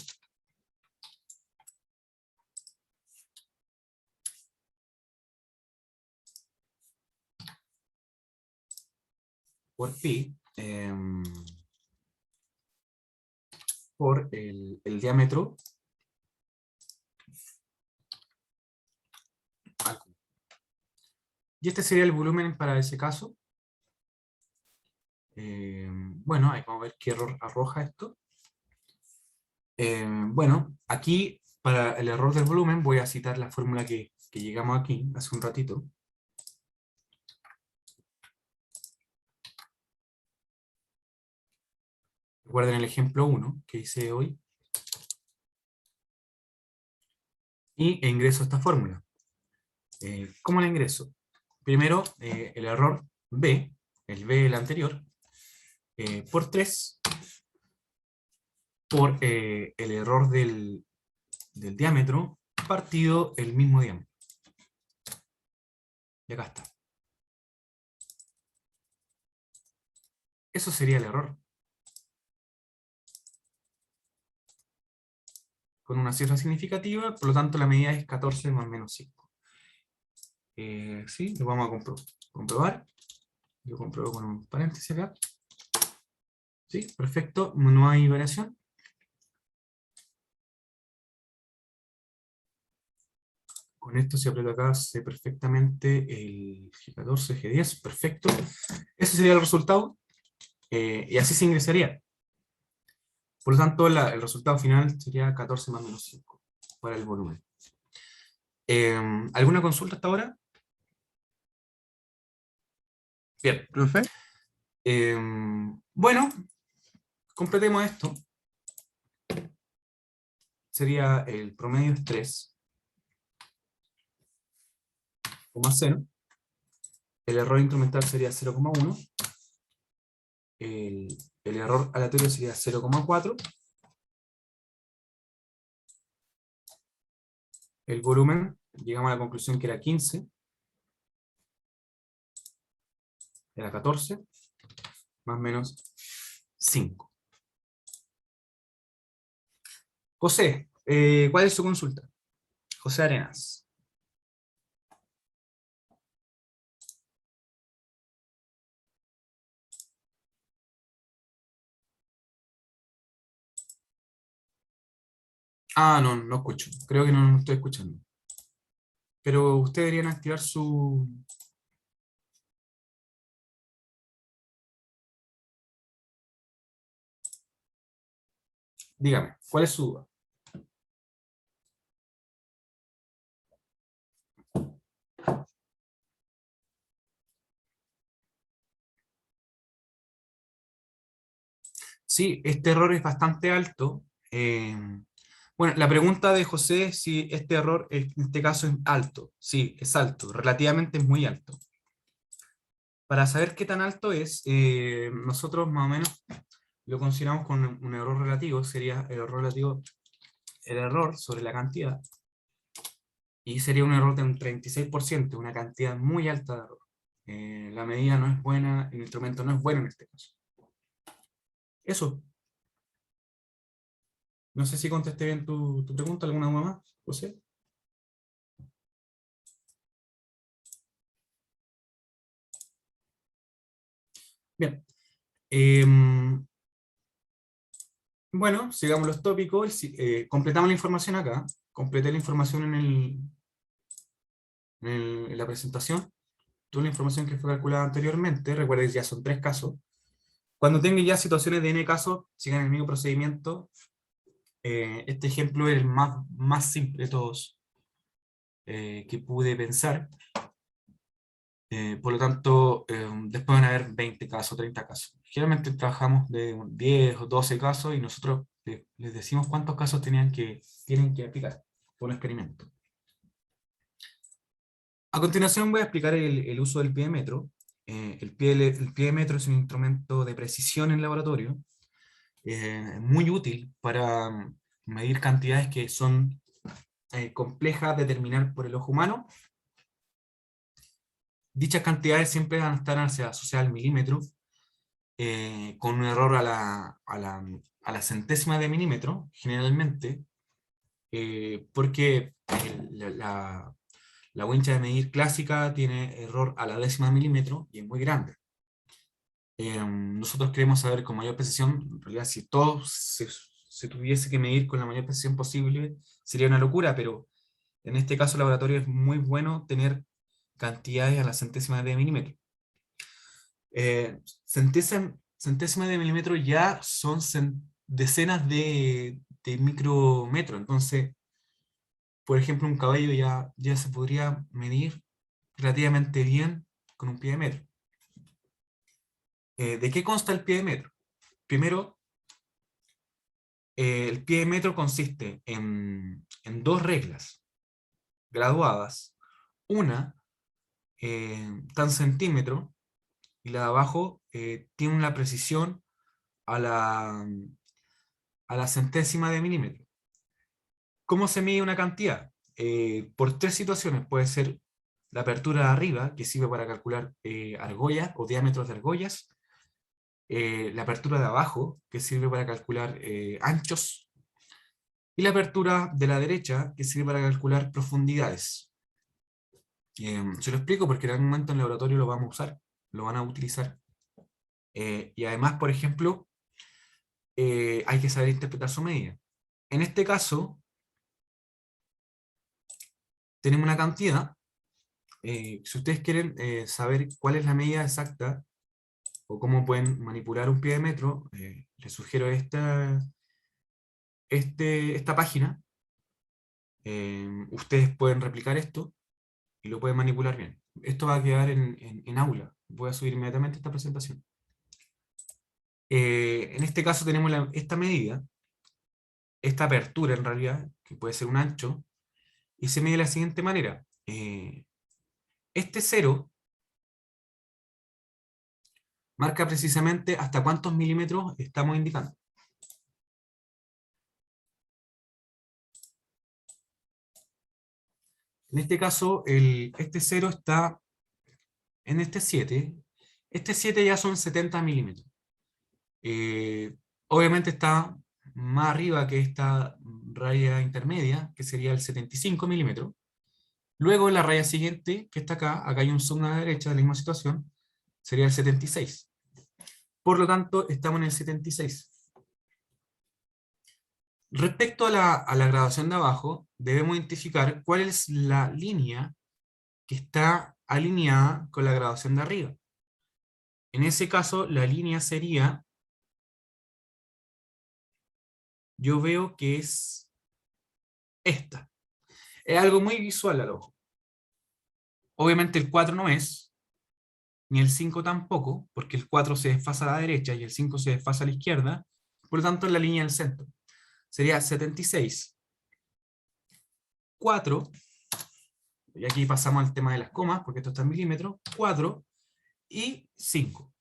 por pi por el diámetro al cubo. Y este sería el volumen para ese caso. Bueno, ahí vamos a ver qué error arroja esto. Bueno, aquí para el error del volumen voy a citar la fórmula que llegamos aquí hace un ratito. Recuerden el ejemplo 1 que hice hoy. Y ingreso esta fórmula. ¿Cómo la ingreso? Primero, el error B, el B del anterior, por 3, por el error del diámetro, partido el mismo diámetro. Y acá está. Eso sería el error. Con una cifra significativa, por lo tanto la medida es 14 más menos 5. Sí, lo vamos a comprobar. Yo compruebo con un paréntesis acá. Sí, perfecto, no hay variación. Con esto si aprieto acá, sé perfectamente el G14, G10, perfecto. Ese sería el resultado, y así se ingresaría. Por lo tanto, el resultado final sería 14 más menos 5 para el volumen. ¿Alguna consulta hasta ahora? Bien. ¿Profe? Bueno, completemos esto. Sería el promedio es 3,0. El error instrumental sería 0,1. El error aleatorio sería 0,4. El volumen, llegamos a la conclusión que era 15. Era 14. Más o menos 5. José, ¿cuál es su consulta? José Arenas. Ah, no, no escucho. Creo que no estoy escuchando. Pero ustedes deberían activar su... Dígame, ¿cuál es su duda? Sí, este error es bastante alto. Bueno, la pregunta de José es si este error en este caso es alto. Sí, es alto, relativamente es muy alto. Para saber qué tan alto es, nosotros más o menos lo consideramos con un error relativo, sería el error relativo, el error sobre la cantidad, y sería un error de un 36%, una cantidad muy alta de error. La medida no es buena, el instrumento no es bueno en este caso. Eso. No sé si contesté bien tu pregunta, ¿alguna duda más, José? Bien. Bueno, sigamos los tópicos. Completamos la información acá. Completé la información en la presentación. Toda la información que fue calculada anteriormente. Recuerden, ya son 3 casos. Cuando tengan ya situaciones de n casos, sigan el mismo procedimiento. Este ejemplo es el más simple de todos que pude pensar. Por lo tanto, después van a haber 20 casos, 30 casos. Generalmente trabajamos de 10 o 12 casos y nosotros les decimos cuántos casos tienen que aplicar por un experimento. A continuación voy a explicar el uso del piémetro. El piémetro es un instrumento de precisión en laboratorio, muy útil para medir cantidades que son complejas de determinar por el ojo humano. Dichas cantidades siempre van a estar asociadas al milímetro, con un error a la centésima de milímetro, generalmente, porque la wincha de medir clásica tiene error a la décima de milímetro y es muy grande. nosotros queremos saber con mayor precisión. En realidad, si todo se tuviese que medir con la mayor precisión posible, sería una locura, pero en este caso el laboratorio es muy bueno tener cantidades a la centésima de milímetro. Centésima de milímetro ya son decenas de micrómetros. Entonces, por ejemplo, un caballo ya se podría medir relativamente bien con un pie de metro. ¿De qué consta el pie de metro? Primero, el pie de metro consiste en dos reglas graduadas. Una está en centímetros y la de abajo tiene una precisión a la centésima de milímetro. ¿Cómo se mide una cantidad? Por tres situaciones. Puede ser la apertura de arriba, que sirve para calcular argollas o diámetros de argollas. La apertura de abajo, que sirve para calcular anchos. Y la apertura de la derecha, que sirve para calcular profundidades. Se lo explico porque en algún momento en el laboratorio lo vamos a usar, lo van a utilizar. Y además, por ejemplo, hay que saber interpretar su medida. En este caso, tenemos una cantidad. Si ustedes quieren saber cuál es la medida exacta o cómo pueden manipular un pie de metro, les sugiero esta página. Ustedes pueden replicar esto y lo pueden manipular bien. Esto va a quedar en aula. Voy a subir inmediatamente esta presentación. En este caso tenemos esta medida, esta apertura en realidad, que puede ser un ancho, y se mide de la siguiente manera. Este cero marca precisamente hasta cuántos milímetros estamos indicando. En este caso, este 0 está en este 7. Este 7 ya son 70 milímetros. Obviamente está más arriba que esta raya intermedia, que sería el 75 milímetros. Luego en la raya siguiente, que está acá hay un zoom a la derecha de la misma situación, sería el 76. Por lo tanto, estamos en el 76. Respecto a la graduación de abajo, debemos identificar cuál es la línea que está alineada con la graduación de arriba. En ese caso, la línea sería, yo veo que es esta. Es algo muy visual al ojo. Obviamente el 4 no es, ni el 5 tampoco, porque el 4 se desfasa a la derecha y el 5 se desfasa a la izquierda, por lo tanto es la línea del centro. Sería 76, 4, y aquí pasamos al tema de las comas, porque esto está en milímetros, 4 y 5.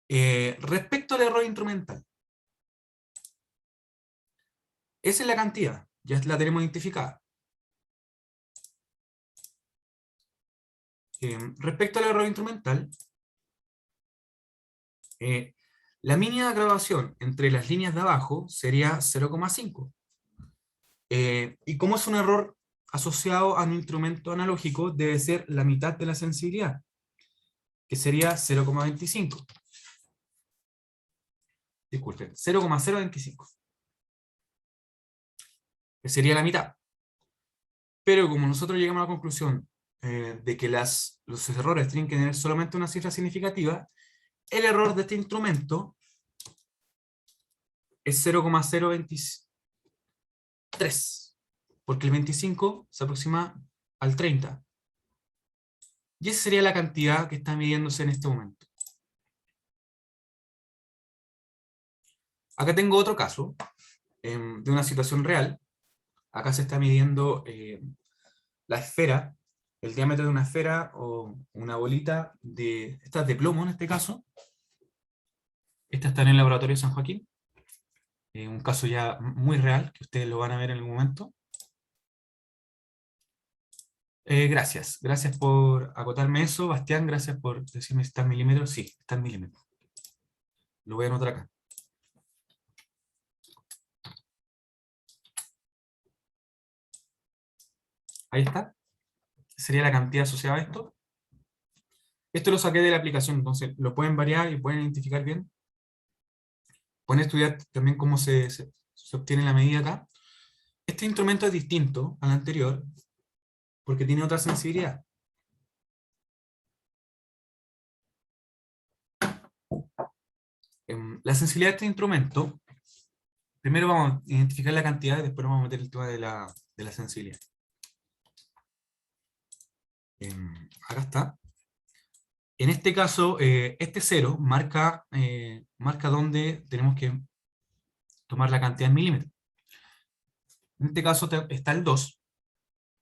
Respecto al error instrumental, esa es la cantidad, ya la tenemos identificada. Respecto al error instrumental, la mínima de graduación entre las líneas de abajo sería 0,5. Y como es un error asociado a un instrumento analógico, debe ser la mitad de la sensibilidad, que sería 0,25. Disculpen, 0,025. Que sería la mitad. Pero como nosotros llegamos a la conclusión de que los errores tienen que tener solamente una cifra significativa, el error de este instrumento es 0,023, porque el 25 se aproxima al 30. Y esa sería la cantidad que está midiéndose en este momento. Acá tengo otro caso de una situación real. Acá se está midiendo la esfera, el diámetro de una esfera o una bolita esta es de plomo en este caso. Esta está en el laboratorio de San Joaquín. Un caso ya muy real, que ustedes lo van a ver en algún momento. Gracias por acotarme eso, Bastián, gracias por decirme si está en milímetros. Sí, está en milímetros. Lo voy a anotar acá. Ahí está. Sería la cantidad asociada a esto. Esto lo saqué de la aplicación, entonces lo pueden variar y pueden identificar bien. Pueden estudiar también cómo se obtiene la medida acá. Este instrumento es distinto al anterior porque tiene otra sensibilidad. La sensibilidad de este instrumento, primero vamos a identificar la cantidad y después vamos a meter el tema de la sensibilidad. Acá está. En este caso, este 0 marca dónde tenemos que tomar la cantidad en milímetros. En este caso está el 2,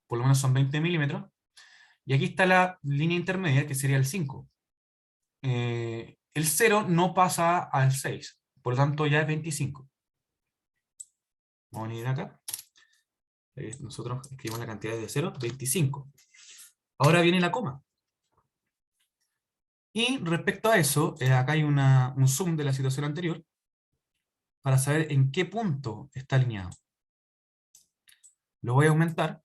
por lo menos son 20 milímetros, y aquí está la línea intermedia, que sería el 5. El 0 no pasa al 6, por lo tanto ya es 25. Vamos a venir acá. Nosotros escribimos la cantidad de 0, 25. Ahora viene la coma. Y respecto a eso, acá hay un zoom de la situación anterior, para saber en qué punto está alineado. Lo voy a aumentar.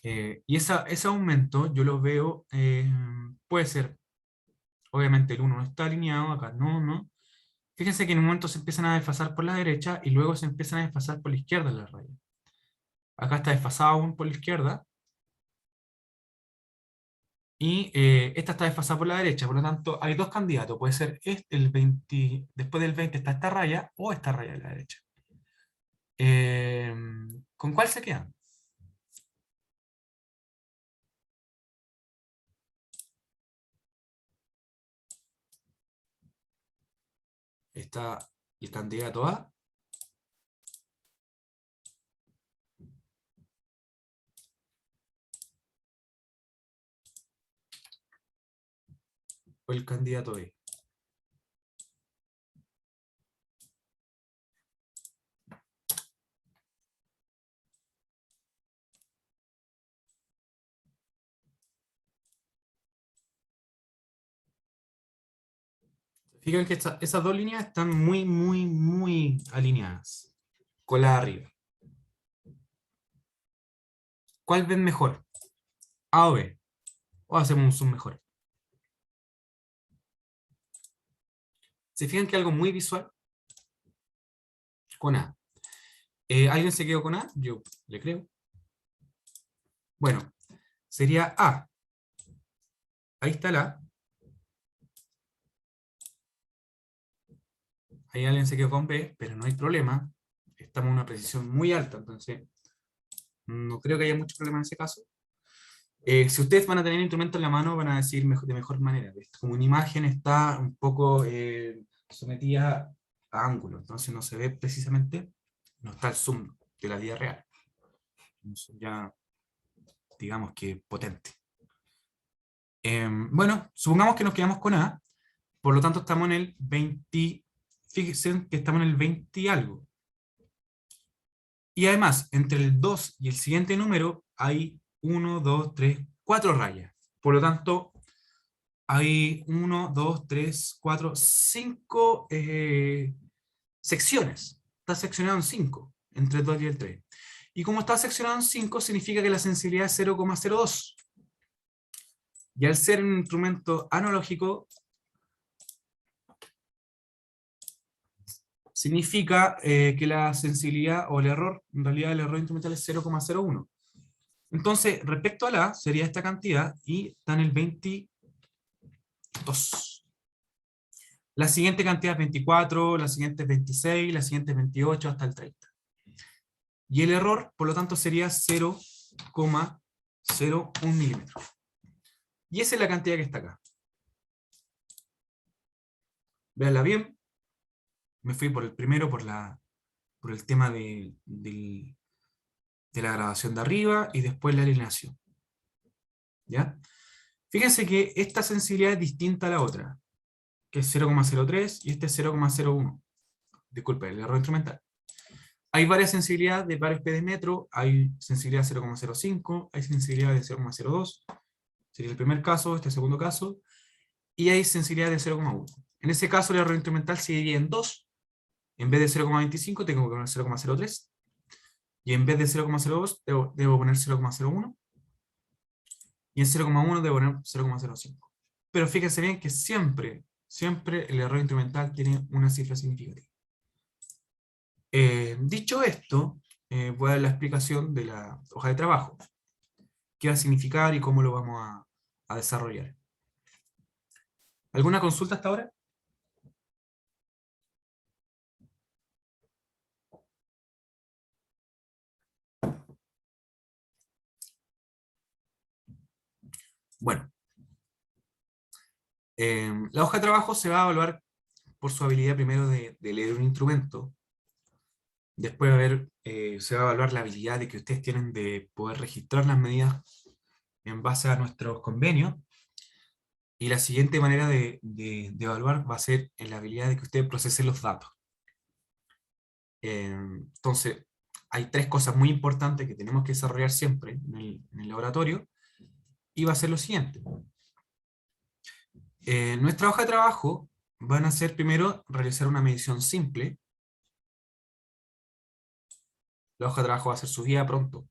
Y ese aumento yo lo veo, puede ser, obviamente el 1 no está alineado, acá no. Fíjense que en un momento se empiezan a desfasar por la derecha y luego se empiezan a desfasar por la izquierda las rayas. Acá está desfasado aún por la izquierda. Y esta está desfasada por la derecha, por lo tanto hay dos candidatos, puede ser el 20, después del 20 está esta raya o esta raya de la derecha. ¿Con cuál se quedan? Está el candidato A o el candidato B. Fíjense que esas dos líneas están muy alineadas con la de arriba. ¿Cuál ven mejor? ¿A o B? O hacemos un zoom mejor. ¿Se fijan que algo muy visual? Con A. ¿Alguien se quedó con A? Yo le creo. Bueno, sería A. Ahí está la A. Ahí alguien se quedó con B, pero no hay problema. Estamos en una precisión muy alta, entonces no creo que haya mucho problema en ese caso. Si ustedes van a tener el instrumento en la mano, van a decir de mejor manera. Como una imagen está un poco sometida a ángulo, entonces no se ve precisamente, no está el zoom de la vida real. Entonces ya, digamos que potente. Bueno, supongamos que nos quedamos con A, por lo tanto estamos en el 20, fíjense que estamos en el 20 y algo. Y además, entre el 2 y el siguiente número hay 1, 2, 3, 4 rayas. Por lo tanto, hay 1, 2, 3, 4, 5 secciones. Está seccionado en 5, entre el 2 y el 3. Y como está seccionado en 5, significa que la sensibilidad es 0,02. Y al ser un instrumento analógico, significa que la sensibilidad o el error, en realidad el error instrumental es 0,01. Entonces, respecto a la A, sería esta cantidad y está en el 22. La siguiente cantidad es 24, la siguiente es 26, la siguiente es 28 hasta el 30. Y el error, por lo tanto, sería 0,01 milímetros. Y esa es la cantidad que está acá. Véanla bien. Me fui por el primero, por el tema de la grabación de arriba y después la alineación. ¿Ya? Fíjense que esta sensibilidad es distinta a la otra, que es 0,03 y este es 0,01. Disculpe, el error instrumental. Hay varias sensibilidades de varios P de metro, hay sensibilidad de 0,05, hay sensibilidad de 0,02, sería el primer caso, este segundo caso, y hay sensibilidad de 0,1. En ese caso el error instrumental se divide en dos. En vez de 0,25 tengo que poner 0,03, y en vez de 0,02 debo poner 0,01, y en 0,1 debo poner 0,05. Pero fíjense bien que siempre, siempre el error instrumental tiene una cifra significativa. Dicho esto, voy a dar la explicación de la hoja de trabajo. ¿Qué va a significar y cómo lo vamos a desarrollar? ¿Alguna consulta hasta ahora? Bueno, la hoja de trabajo se va a evaluar por su habilidad primero de leer un instrumento. Después se va a evaluar la habilidad de que ustedes tienen de poder registrar las medidas en base a nuestros convenios. Y la siguiente manera de evaluar va a ser en la habilidad de que ustedes procesen los datos. Entonces, hay tres cosas muy importantes que tenemos que desarrollar siempre en el laboratorio, y va a ser lo siguiente. Nuestra hoja de trabajo van a ser primero realizar una medición simple. La hoja de trabajo va a ser subida pronto,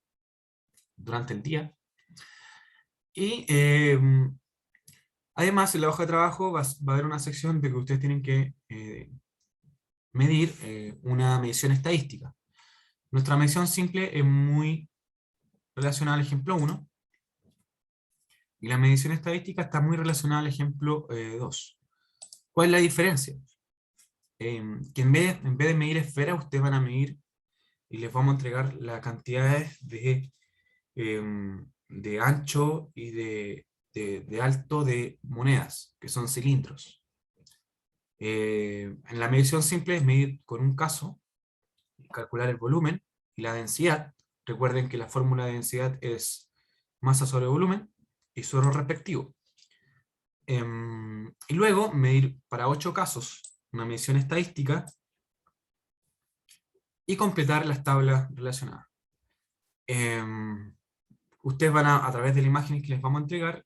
durante el día. Y además en la hoja de trabajo va a haber una sección de que ustedes tienen que medir una medición estadística. Nuestra medición simple es muy relacionada al ejemplo 1, y la medición estadística está muy relacionada al ejemplo 2. ¿Cuál es la diferencia? Que en vez de medir esferas, ustedes van a medir y les vamos a entregar las cantidades de ancho y de alto de monedas, que son cilindros. En la medición simple es medir con un caso, calcular el volumen y la densidad. Recuerden que la fórmula de densidad es masa sobre volumen y su error respectivo. Y luego medir para 8 casos una medición estadística y completar las tablas relacionadas. Ustedes van a través de la imagen que les vamos a entregar,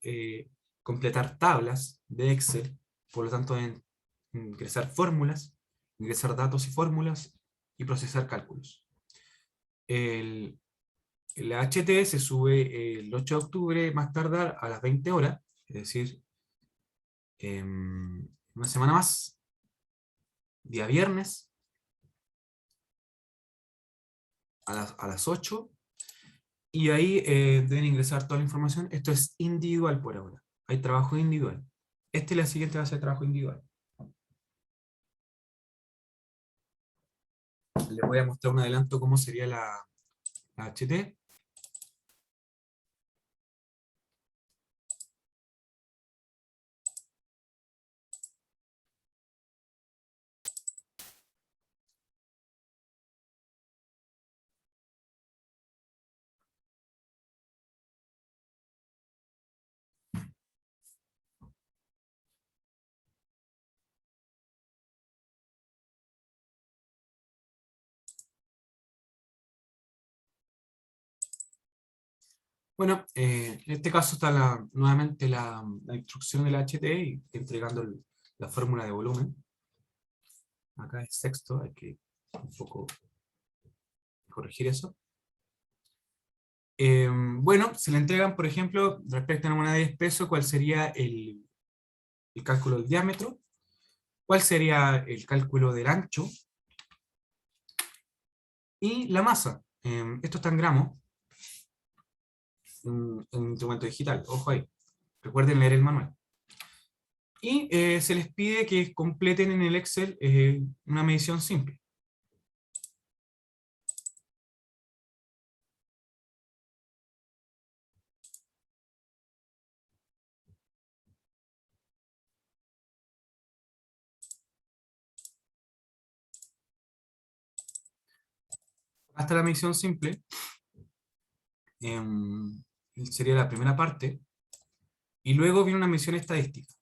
completar tablas de Excel, por lo tanto deben ingresar fórmulas, ingresar datos y fórmulas, y procesar cálculos. La HT se sube el 8 de octubre, más tardar a las 20 horas, es decir, una semana más, día viernes, a las 8, y ahí deben ingresar toda la información. Esto es individual por ahora, hay trabajo individual. Esta y la siguiente va a ser trabajo individual. Les voy a mostrar un adelanto cómo sería la HT. Bueno, en este caso está nuevamente la instrucción de la HT y entregando la fórmula de volumen. Acá es sexto, hay que un poco corregir eso. Bueno, se le entregan, por ejemplo, respecto a una moneda de 10 pesos, cuál sería el cálculo del diámetro, cuál sería el cálculo del ancho, y la masa. Esto está en gramos, en instrumento digital, ojo ahí. Recuerden leer el manual. Y se les pide que completen en el Excel una medición simple. Hasta la medición simple sería la primera parte, y luego viene una medición estadística.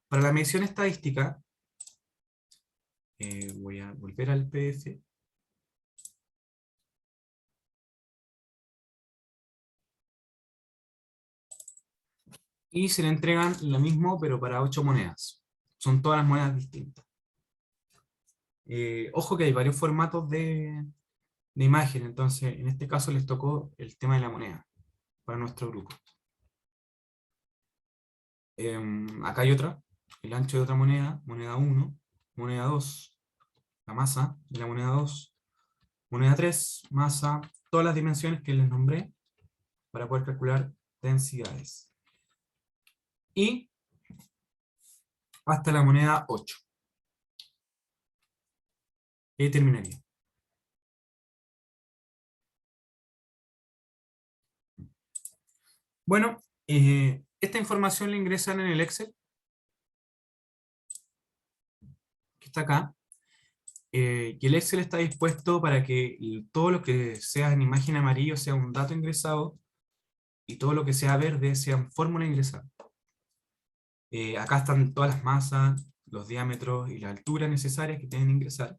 Para la medición estadística, voy a volver al PDF. Y se le entregan lo mismo, pero para 8 monedas. Son todas las monedas distintas. Ojo que hay varios formatos de imagen, entonces en este caso les tocó el tema de la moneda para nuestro grupo. Acá hay otra, el ancho de otra moneda, moneda 1, moneda 2, la masa de la moneda 2, moneda 3, masa, todas las dimensiones que les nombré para poder calcular densidades. Y hasta la moneda 8. Y ahí terminaría. Bueno, esta información la ingresan en el Excel, que está acá. Y el Excel está dispuesto para que todo lo que sea en imagen amarillo sea un dato ingresado, y todo lo que sea verde sea fórmula ingresada. Acá están todas las masas, los diámetros y la altura necesarias que tienen que ingresar.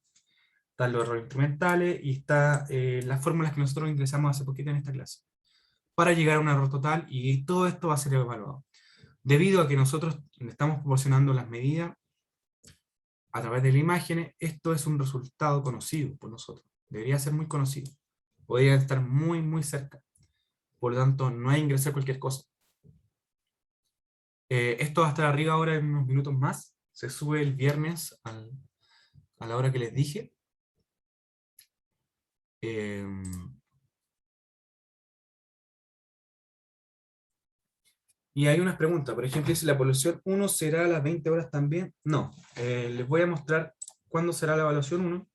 Están los errores instrumentales y están las fórmulas que nosotros ingresamos hace poquito en esta clase, para llegar a un error total, y todo esto va a ser evaluado. Debido a que nosotros le estamos proporcionando las medidas a través de las imágenes, esto es un resultado conocido por nosotros. Debería ser muy conocido. Podría estar muy, muy cerca. Por lo tanto, no hay que ingresar cualquier cosa. Esto va a estar arriba ahora en unos minutos más. Se sube el viernes a la hora que les dije. Y hay unas preguntas. Por ejemplo, si la evaluación 1 será a las 20 horas también. No. Les voy a mostrar cuándo será la evaluación 1.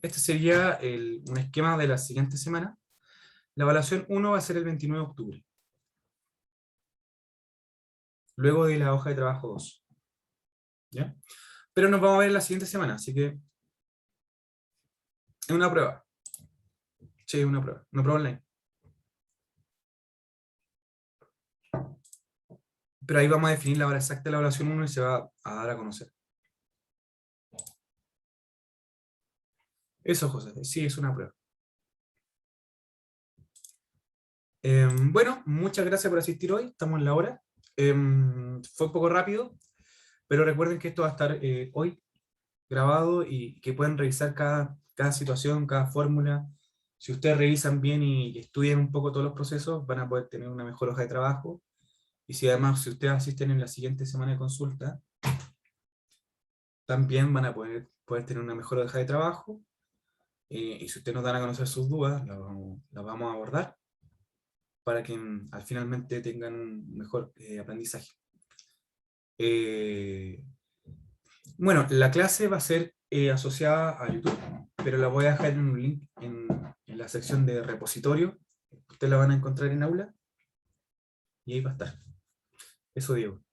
Este sería un esquema de la siguiente semana. La evaluación 1 va a ser el 29 de octubre. Luego de la hoja de trabajo 2. ¿Ya? Pero nos vamos a ver la siguiente semana, así que es una prueba. Sí, una prueba online. Pero ahí vamos a definir la hora exacta de la evaluación 1 y se va a dar a conocer. Eso, José, sí, es una prueba. Bueno, muchas gracias por asistir hoy, estamos en la hora. Fue un poco rápido, pero recuerden que esto va a estar hoy grabado y que pueden revisar cada situación, cada fórmula. Si ustedes revisan bien y estudian un poco todos los procesos, van a poder tener una mejor hoja de trabajo. Y si además, si ustedes asisten en la siguiente semana de consulta, también van a poder tener una mejor hoja de trabajo. Y si ustedes nos dan a conocer sus dudas, las vamos a abordar para que al finalmente tengan un mejor aprendizaje. Bueno, la clase va a ser asociada a YouTube, pero la voy a dejar en un link en la sección de repositorio. Ustedes la van a encontrar en aula y ahí va a estar. Eso digo.